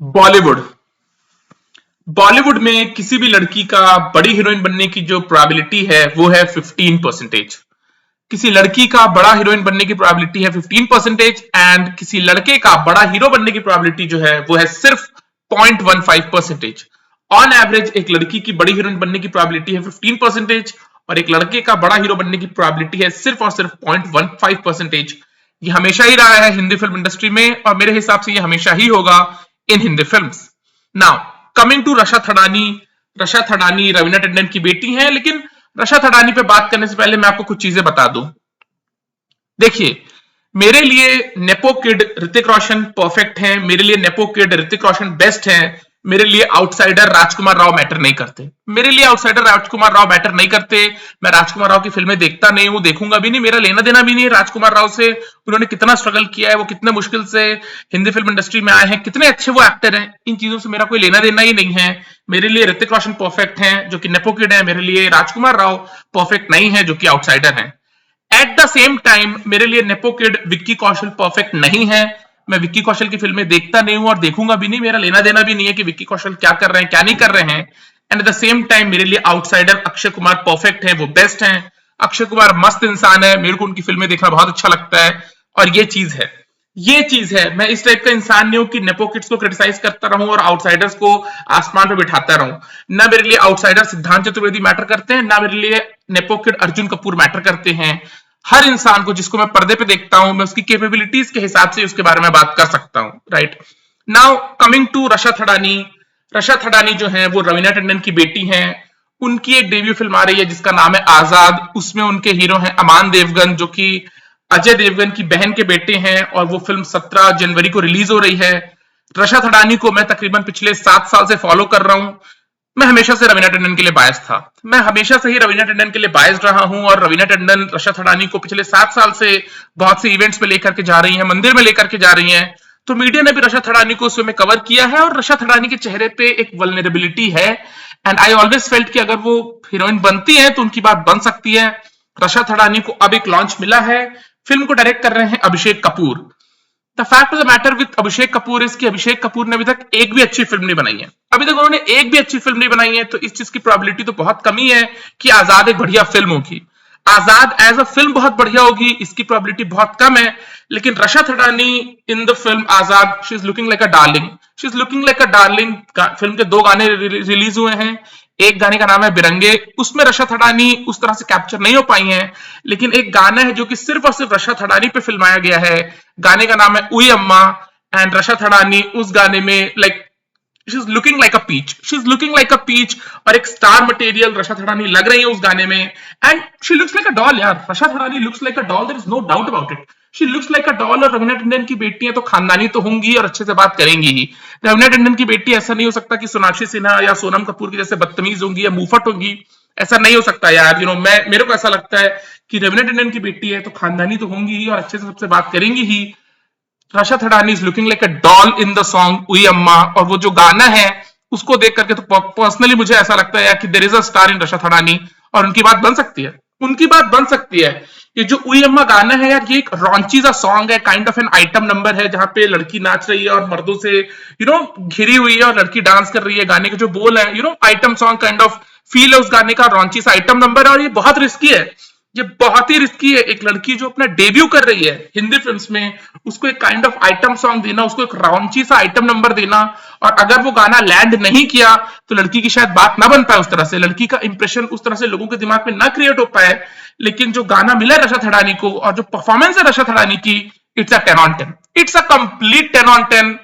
बॉलीवुड बॉलीवुड में किसी भी लड़की का बड़ी हीरोइन बनने की जो प्रोबेबिलिटी है वो है 15%। किसी लड़की का बड़ा हीरोइन बनने की प्रोबेबिलिटी है 15% एंड किसी लड़के का बड़ा हीरो बनने की प्रोबेबिलिटी जो है वो है सिर्फ 0.15%। ऑन एवरेज एक लड़की की बड़ी हीरोइन बनने की प्रोबेबिलिटी है 15% और एक लड़के का बड़ा हीरो बनने की प्रोबेबिलिटी है सिर्फ और सिर्फ 0.15%। ये हमेशा ही रहा है हिंदी फिल्म इंडस्ट्री में और मेरे हिसाब से ये हमेशा ही होगा in Hindi films. Now coming to Rasha Thadani. Rasha Thadani Raveena Tandon की बेटी हैं, लेकिन रशा थडानी पे बात करने से पहले मैं आपको कुछ चीजें बता दूं। देखिए, मेरे लिए nepo kid Hrithik Roshan perfect है, मेरे लिए nepo kid Hrithik Roshan best है। मेरे लिए आउटसाइडर राजकुमार राव मैटर नहीं करते। मेरे लिए आउटसाइडर राजकुमार राव मैटर नहीं करते। मैं राजकुमार राव की फिल्में देखता नहीं हूं, देखूंगा भी नहीं, मेरा लेना देना भी नहीं है राजकुमार राव से। उन्होंने कितना स्ट्रगल किया है, वो कितने मुश्किल से हिंदी फिल्म इंडस्ट्री में आए हैं, कितने अच्छे वो एक्टर हैं, इन चीजों से मेरा कोई लेना देना ही नहीं है। मेरे लिए ऋतिक रोशन परफेक्ट है जो कि नेपो किड है, मेरे लिए राजकुमार राव परफेक्ट नहीं है जो कि आउटसाइडर है। एट द सेम टाइम मेरे लिए nepo kid Vicky Kaushal perfect नहीं है। मैं विक्की कौशल की फिल्में देखता नहीं हूं और देखूंगा भी नहीं, मेरा लेना देना भी नहीं है कि विक्की कौशल क्या कर रहे हैं क्या नहीं कर रहे हैं। And at the same time मेरे लिए आउटसाइडर अक्षय कुमार परफेक्ट है, वो बेस्ट है। अक्षय कुमार मस्त इंसान है, मेरे को उनकी फिल्में देखना बहुत अच्छा लगता है। और ये चीज है मैं इस टाइप का इंसान नहीं हूं कि नेपो किड्स को क्रिटिसाइज करता रहूं और आउटसाइडर्स को आसमान पे बिठाता रहूं। ना मेरे लिए आउटसाइडर सिद्धांत चतुर्वेदी मैटर करते हैं, ना मेरे लिए nepo kid Arjun Kapoor matter करते हैं। हर इंसान को जिसको मैं पर्दे पे देखता हूं, मैं उसकी कैपेबिलिटीज के हिसाब से उसके बारे में बात कर सकता हूं, right. Now coming to Rasha Thadani. Rasha Thadani जो है वो रवीना टंडन की बेटी हैं। उनकी एक डेब्यू फिल्म आ रही है जिसका नाम है आजाद। उसमें उनके हीरो हैं अमान देवगन जो कि अजय देवगन की बहन के बेटे हैं और वो फिल्म 17 जनवरी को रिलीज हो रही है। रशा थडानी को मैं तकरीबन पिछले 7 साल से फॉलो कर रहा हूं। मैं हमेशा से रवीना टंडन के लिए बायस था। मैं हमेशा से ही रवीना टंडन के लिए बायस रहा हूं और रवीना टंडन रशा थडानी को पिछले 7 साल से बहुत से इवेंट्स में लेकर के जा रही हैं, मंदिर में लेकर के जा रही हैं। तो मीडिया ने भी रशा थडानी को उसमें कवर किया है और रशा थडानी के चेहरे पे एक वल्नरेबिलिटी है। एंड आई ऑलवेज फेल्ट कि अगर वो हीरोइन बनती है तो उनकी बात बन सकती है। रशा थडानी को अब एक लॉन्च मिला है। फिल्म को डायरेक्ट कर रहे हैं Abhishek Kapoor. The fact of the matter with Abhishek Kapoor is कि अभिषेक कपूर ने अभी तक एक भी अच्छी फिल्म नहीं बनाई है। अभी तक उन्होंने एक भी अच्छी फिल्म नहीं बनाई है, तो इस चीज की प्रोबेबिलिटी तो बहुत कम ही है कि आजाद एक बढ़िया फिल्म होगी। आजाद एज अ फिल्म बहुत बढ़िया होगी, इसकी प्रोबेबिलिटी बहुत कम है। लेकिन Rasha Thadani in the film Azaad, she is looking like a darling. She is looking like a darling. Film के 2 गाने रिलीज हुए हैं। एक गाने का नाम है बिरंगे, उसमें रशा थडानी उस तरह से कैप्चर नहीं हो पाई हैं। लेकिन एक गाना है जो कि सिर्फ और सिर्फ रशा थडानी पे फिल्माया गया है। गाने का नाम है उई अम्मा। एंड रशा थडानी उस गाने में like she is looking like a peach, she is looking like a peach. और एक स्टार मटेरियल रशा थडानी लग रही है उस गाने में। And she looks like a doll यार, Rasha Thadani looks like a doll, there is no doubt about it. She looks like a doll. और रवीना टंडन की बेटी है तो खानदानी तो होंगी और अच्छे से बात करेंगी ही। रवीना टंडन की बेटी ऐसा नहीं हो सकता कि सोनाक्षी सिन्हा या सोनम कपूर की जैसे बदतमीज होंगी या मुंहफट होंगी। ऐसा नहीं हो सकता यार, मैं मेरे को ऐसा लगता है कि रवीना टंडन की बेटी है तो खानदानी तो होंगी ही और अच्छे से सबसे बात करेंगी ही। Rasha Thadani is looking like a doll in the song Ui Amma. और वो जो गाना है उसको देख करके तो पर्सनली मुझे ऐसा लगता है यार कि there is a star in Rasha Thadani और उनकी बात बन सकती है। उनकी बात बन सकती है। ये जो उई अम्मा गाना है यार, ये एक रॉन्ची सा सॉन्ग है, kind of an item number है जहां पे लड़की नाच रही है और मर्दों से घिरी हुई है और लड़की डांस कर रही है। गाने के जो बोल है item song kind of feel है उस गाने का, रॉन्ची सा आइटम नंबर है और ये बहुत रिस्की है। ये बहुत ही रिस्की है। एक लड़की जो अपना डेब्यू कर रही है हिंदी फिल्म्स में, उसको एक काइंड ऑफ आइटम सॉन्ग देना, उसको एक रॉन्ची सा आइटम नंबर देना, और अगर वो गाना लैंड नहीं किया तो लड़की की शायद बात ना बन पाए उस तरह से, लड़की का इंप्रेशन उस तरह से लोगों के दिमाग में ना क्रिएट हो पाए। लेकिन जो गाना मिला है रशा थडानी को और जो परफॉर्मेंस है रशा थडानी की, it's a 10 on 10। It's a complete 10 on 10।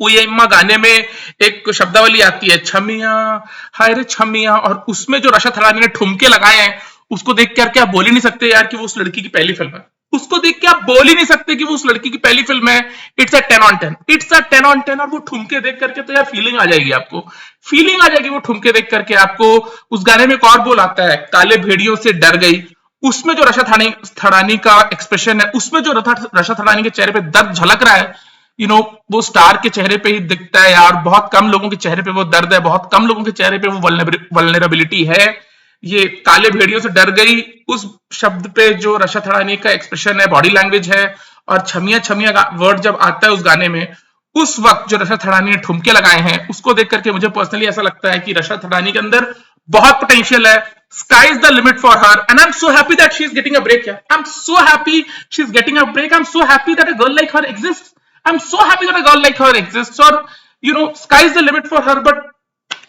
उम्मा गाने में एक शब्दावली आती है, छमिया हाय रे छमिया, और उसमें जो रशा थडानी ने ठुमके लगाए हैं उसको देख कर के आप बोल ही नहीं सकते यार कि वो उस लड़की की पहली फिल्म है। उसको देख के आप बोल ही नहीं सकते कि वो उस लड़की की पहली फिल्म है। It's a 10 on 10। It's a 10 on 10। और वो ठुमके देख करके तो यार फीलिंग आ जाएगी आपको। फीलिंग आ जाएगी वो ठुमके देख करके आपको। उस गाने में एक और बोल आता है, काले भेड़ियों से डर गई। उसमें जो रशा थडानी का एक्सप्रेशन है, उसमें जो रशा थडानी के चेहरे पे दर्द झलक रहा है, वो स्टार के चेहरे पे ही दिखता है यार। बहुत कम लोगों के चेहरे पे वो दर्द है, बहुत कम लोगों के चेहरे पे वो वल्नरेबिलिटी है। ये काले भेड़ियों से डर गई, उस शब्द पे जो रशा थडानी का एक्सप्रेशन है, बॉडी लैंग्वेज है, और छमिया छमिया वर्ड जब आता है उस गाने में, उस वक्त जो रशद थड़ानी ने ठुमके लगाए हैं उसको देख करके मुझे पर्सनली ऐसा लगता है कि रशद थड़ानी के अंदर बहुत पोटेंशियल है. Sky is the limit for her, and I'm so happy that she's getting a break here. I'm so happy she's getting a break. I'm so happy that a girl like her exists. I'm so happy that a girl like her exists. Or sky is the limit for her. But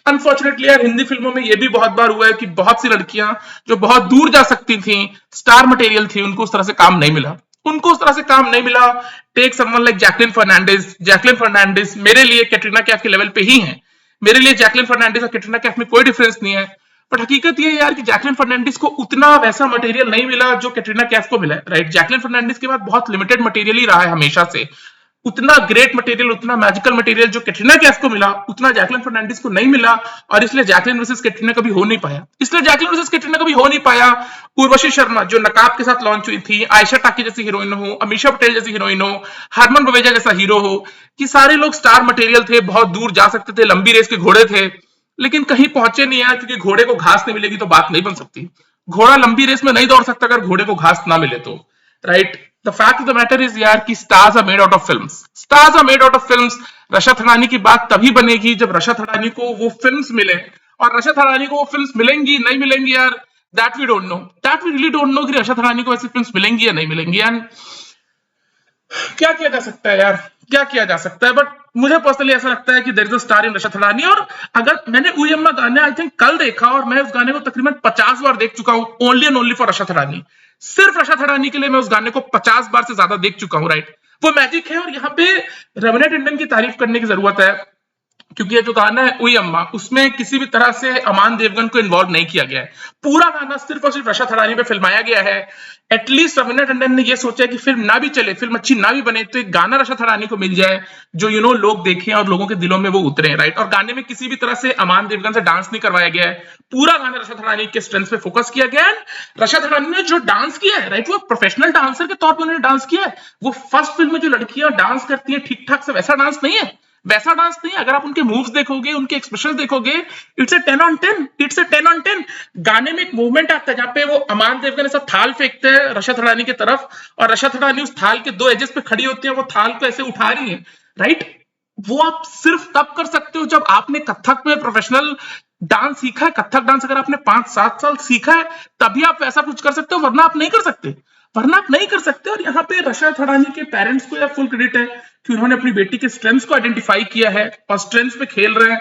unfortunately यार हिंदी फिल्मों में ये भी बहुत बार हुआ है कि बहुत सी लड़कियां जो बहुत दूर जा सकती थी, स्टार मटेरियल थी, उनको उस तरह से काम नहीं मिला. उनको उस तरह से काम नहीं मिला. Take someone like Jacqueline Fernandez. Jacqueline Fernandez मेरे लिए कैटरीना कैफ के लेवल पे ही है. मेरे लिए जैकलिन फर्नांडिस और कैटरीना कैफ में कोई डिफरेंस नहीं है. बट हकीकत ये है यार कि जैकलिन फर्नांडिस को उतना वैसा मटेरियल नहीं मिला जो कैटरीना कैफ को मिला है. राइट, जैकलिन फर्नांडिस के बाद बहुत लिमिटेड मटेरियल ही रहा है हमेशा से. उतना ग्रेट मटेरियल, उतना मैजिकल मटेरियल जो कैटरीना कैफ को मिला उतना जैकलिन फर्नांडिस को नहीं मिला. और इसलिए जैकलिन वर्सेस कैटरीना कभी हो नहीं पाया. उर्वशी शर्मा जो नकाब के साथ लॉन्च हुई थी, आयशा टाकी जैसी हीरोइन हो, अमीषा पटेल जैसी हीरोइन हो, हरमन बवेजा जैसा हीरो हो, कि सारे लोग स्टार मटेरियल थे, बहुत दूर जा सकते थे, लंबी रेस के घोड़े थे, लेकिन कहीं पहुंचे नहीं यार. क्योंकि घोड़े को घास नहीं मिलेगी तो बात नहीं बन सकती. घोड़ा लंबी रेस में नहीं दौड़ सकता अगर घोड़े को घास ना मिले तो. Right, the fact of the matter is यार कि stars are made out of films. Stars are made out of films. Rasha Thadani की बात तभी बनेगी जब रशद थड़ानी को वो फिल्म्स मिले. और रशद थड़ानी को वो फिल्म्स मिलेंगी नहीं मिलेंगी यार, that we don't know. That we really don't know कि रशद थड़ानी को ऐसी फिल्म्स मिलेंगी या नहीं मिलेंगी. एंड क्या किया जा सकता है यार, क्या किया जा सकता है. बट मुझे पर्सनली ऐसा लगता है कि there is a star in Rasha Thadani. और अगर मैंने उई अम्मा गाना आई थिंक कल देखा और मैं उस गाने को तकरीबन 50 बार देख चुका हूं, only and only for Rasha Thadani. सिर्फ रशद थड़ानी के लिए मैं उस गाने को 50 बार से ज्यादा देख चुका हूं. राइट, वो मैजिक है. और यहाँ पे रवीना टंडन की तारीफ करने की जरूरत है, क्योंकि ये जो गाना है उई अम्मा, उसमें किसी भी तरह से अमान देवगन को इन्वॉल्व नहीं किया गया है. पूरा गाना सिर्फ और सिर्फ रशद थड़ानी पे फिल्माया गया है. एटलीस्ट रवीना टंडन ने ये सोचा कि फिल्म ना भी चले, फिल्म अच्छी ना भी बने, तो एक गाना रशद थड़ानी को मिल जाए जो लोग देखें और लोगों के दिलों में वो उतरे. राइट, और गाने में किसी भी तरह से अमान देवगन से डांस नहीं करवाया गया है. पूरा गाना रशद थड़ानी के स्ट्रेंथ पे फोकस किया गया है. रशद थड़ानी ने जो डांस किया है, राइट, वो प्रोफेशनल डांसर के तौर पर उन्होंने डांस किया है. वो फर्स्ट फिल्म में जो लड़कियां डांस करती है ठीक ठाक से वैसा डांस नहीं है. वैसा डांस नहीं. अगर आप उनके मूव्स देखोगे, उनके एक्सप्रेशन देखोगे, it's a 10 on 10. It's a 10 on 10. गाने में एक मूवमेंट आता है जहां पे वो अमान देवगन ऐसा थाल फेंकते हैं रशद थड़ानी की तरफ, और रशद थड़ानी उस थाल के दो एजेस पे खड़ी होती है, वो थाल को ऐसे उठा रही है. राइट, वो आप सिर्फ तब कर सकते हो जब आपने कथक में प्रोफेशनल डांस सीखा है. कथक डांस अगर आपने 5-7 साल सीखा है तभी आप वैसा कुछ कर सकते हो, वरना आप नहीं कर सकते. और यहाँ पे रशद थड़ानी के पेरेंट्स को यार फुल क्रेडिट है कि उन्होंने अपनी बेटी के स्ट्रेंथ्स को आइडेंटिफाई किया है और स्ट्रेंथ्स पे खेल रहे हैं.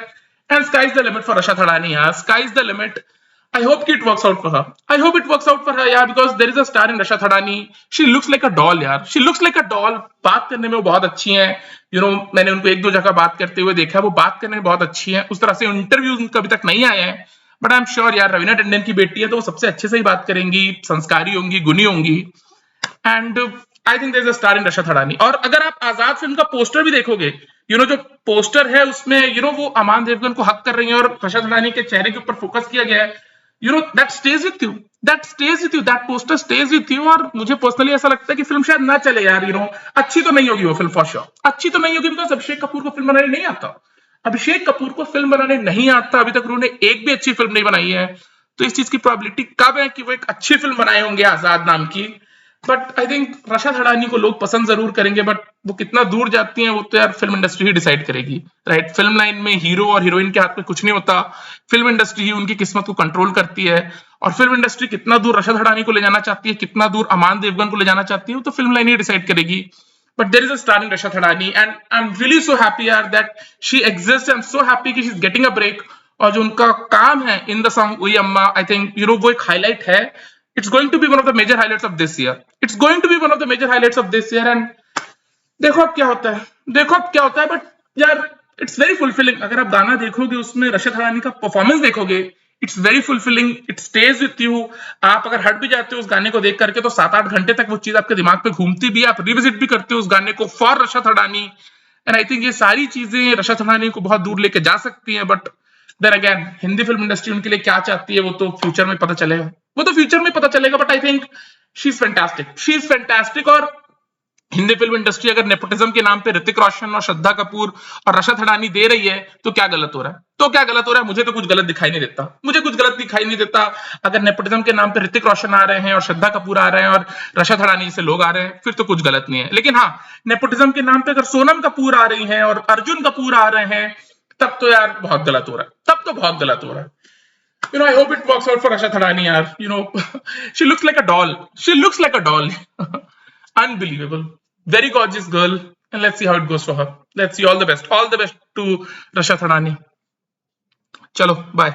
And sky is the limit for Rasha Thadani यार. Sky is the limit. I hope it works out for her. I hope it works out for her, yeah, because there is a star in Rashad Thadani. She looks like a doll, यार. She looks like a doll. बात करने में वो बहुत अच्छी हैं. मैंने उनको एक दो जगह बात करते हुए देखा है, वो बात करने में बहुत अच्छी हैं. उस तरह से इंटरव्यूज उनका अभी तक नहीं आए हैं. बट आई एम श्योर यार रवीना टंडन की बेटी है तो वो सबसे अच्छे से ही बात करेंगी, संस्कारी होंगी, गुणी होंगी. And I think there is a star in Rasha Thadani. और अगर आप आजाद फिल्म का पोस्टर भी देखोगे, जो पोस्टर है उसमें वो अमान देवगन को हक कर रही है और रशद थड़ानी के चेहरे के ऊपर फोकस किया गया है. That stage with you. That poster stage with you. और मुझे पर्सनली ऐसा लगता है कि फिल्म शायद ना चले यार. अच्छी तो नहीं होगी वो फिल्म फॉर श्योर. अच्छी तो नहीं होगी बिकॉज अभिषेक कपूर को फिल्म बनाने नहीं आता. अभिषेक कपूर को फिल्म बनाने नहीं आता. अभी तक उन्होंने एक भी अच्छी फिल्म नहीं बनाई है. तो इस चीज की प्रोबेबिलिटी कब है कि वो एक अच्छी फिल्म बनाए होंगे आजाद नाम की. बट आई थिंक रशद थड़ानी को लोग पसंद जरूर करेंगे, बट वो कितना दूर जाती हैं वो तो यार फिल्म इंडस्ट्री ही डिसाइड करेगी. राइट, फिल्म लाइन में हीरो और हीरोइन के हाथ में कुछ नहीं होता. फिल्म इंडस्ट्री ही उनकी किस्मत को कंट्रोल करती है. और फिल्म इंडस्ट्री कितना दूर रशद थड़ानी को ले जाना चाहती है, कितना दूर अमान देवगन को ले जाना चाहती है, वो तो फिल्म लाइन ही डिसाइड करेगी. But there is a star in Rashad Thadani, and I'm really so happy यार that she exists. I'm so happy कि she's getting a break. और जो उनका काम है in the song उई अम्मा, I think वो एक highlight है. It's going to be one of the major highlights of this year. It's going to be one of the major highlights of this year. And देखो अब क्या होता है. बट यार इट्स वेरी फुलफिलिंग. अगर आप गाना देखोगे उसमें रशद थड़ानी का परफॉर्मेंस देखोगे, it's very fulfilling. It stage with you. आप अगर हट भी जाते हो उस गाने को देख करके तो 7-8 घंटे तक वो चीज आपके दिमाग पे घूमती भी है. आप रिविजिट भी करते हो उस गाने को for Rasha Thadani. And I think ये सारी चीजें रशद थड़ानी को बहुत दूर लेके जा सकती हैं. But then again Hindi film industry उनके लिए क्या चाहती है वो तो फ्यूचर में पता चलेगा. But I think she is fantastic. और हिंदी फिल्म इंडस्ट्री अगर नेपोटिज्म के नाम पे ऋतिक रोशन और श्रद्धा कपूर और रशद हडानी दे रही है तो क्या गलत हो रहा है? तो क्या गलत हो रहा है? मुझे तो कुछ गलत दिखाई नहीं देता, मुझे कुछ गलत दिखाई नहीं देता। अगर नेपोटिज्म के नाम पे ऋतिक रोशन आ रहे हैं और श्रद्धा कपूर आ रहे हैं और रशद हडानी जैसे लोग आ रहे हैं, फिर तो कुछ गलत नहीं है। लेकिन हाँ, नेपोटिज्म के नाम पे अगर सोनम कपूर आ रही हैं और अर्जुन कपूर आ रहे हैं, तब तो यार बहुत गलत हो रहा है, तब तो बहुत गलत हो रहा है। I hope it works out for Rashad Thadani, yaar. She looks like a doll. She looks like a doll. Unbelievable. Very gorgeous girl. And let's see how it goes for her. Let's see. All the best. All the best to Rashad Thadani. Chalo, bye.